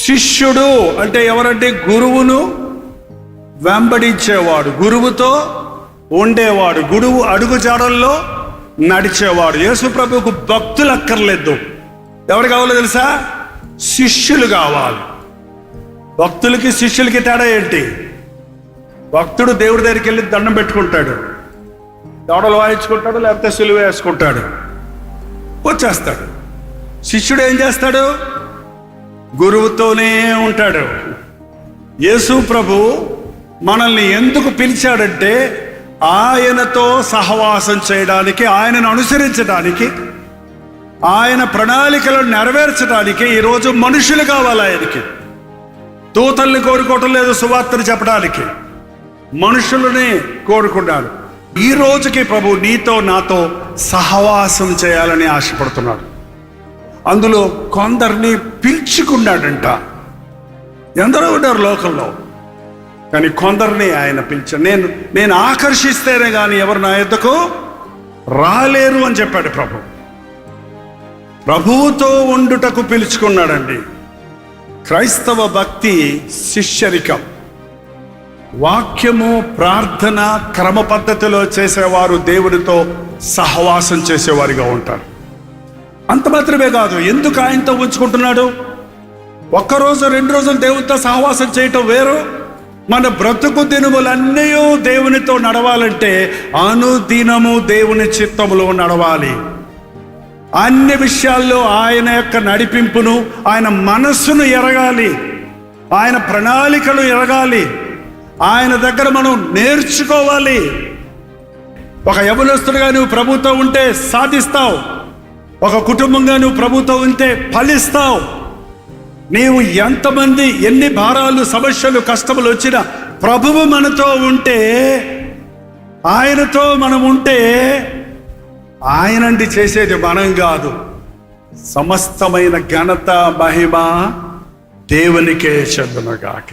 శిష్యుడు అంటే ఎవరంటే గురువును వెంబడించేవాడు, గురువుతో ఉండేవాడు, గురువు అడుగుజాడల్లో నడిచేవాడు. యేసు ప్రభువుకు భక్తులు అక్కర్లేదు. ఎవరు కావాలో తెలుసా? శిష్యులు కావాలి. భక్తులకి శిష్యులకి తేడా ఏంటి? భక్తుడు దేవుడి దగ్గరికి వెళ్ళి దండం పెట్టుకుంటాడు, దవడలు వాయించుకుంటాడు, లేకపోతే సిలువ వేసుకుంటాడు, వచ్చేస్తాడు. శిష్యుడు ఏం చేస్తాడు? గురువుతోనే ఉంటాడు. యేసు ప్రభు మనల్ని ఎందుకు పిలిచాడంటే ఆయనతో సహవాసం చేయడానికి, ఆయనను అనుసరించడానికి, ఆయన ప్రణాళికలను నెరవేర్చడానికి ఈరోజు మనుషులు కావాలి. ఆయనకి దూతల్ని కోరుకోవటం లేదు, సువార్తను చెప్పడానికి మనుషులని కోరుకున్నాడు. ఈ రోజుకి ప్రభు నీతో నాతో సహవాసం చేయాలని ఆశపడుతున్నాడు. అందులో కొందరిని పిలుచుకున్నాడంట. ఎందరో ఉన్నారు లోకంలో, కానీ కొందరిని ఆయన పిలిచాడు. నేను ఆకర్షిస్తేనే కానీ ఎవరు నా యొద్దకు రాలేరు అని చెప్పాడు ప్రభు. ప్రభువుతో ఉండుటకు పిలుచుకున్నాడండి. క్రైస్తవ భక్తి శిష్యరికం. వాక్యము, ప్రార్థన క్రమ పద్ధతిలో చేసేవారు దేవుడితో సహవాసం చేసేవారిగా ఉంటారు. అంత మాత్రమే కాదు, ఎందుకు ఆయనతో ఉంచుకుంటున్నాడు? ఒక్కరోజు 2 రోజులు దేవునితో సహవాసం చేయటం వేరు. మన బ్రతుకు దినములన్నీ దేవునితో నడవాలంటే అనుదినము దేవుని చిత్తములో నడవాలి. అన్ని విషయాల్లో ఆయన యొక్క నడిపింపును, ఆయన మనస్సును ఎరగాలి, ఆయన ప్రణాళికలు ఎరగాలి, ఆయన దగ్గర మనం నేర్చుకోవాలి. ఒక యవనస్తుడిగా నువ్వు ప్రభుతో ఉంటే సాధిస్తావు. ఒక కుటుంబంగా నువ్వు ప్రభుతో ఉంటే ఫలిస్తావు. నీవు ఎంతమంది ఎన్ని భారాలు, సమస్యలు, కష్టములు వచ్చినా ప్రభువు మనతో ఉంటే, ఆయనతో మనం ఉంటే, ఆయనండి చేసేది మనం కాదు. సమస్తమైన ఘనత మహిమ దేవునికే చెందునుగాక.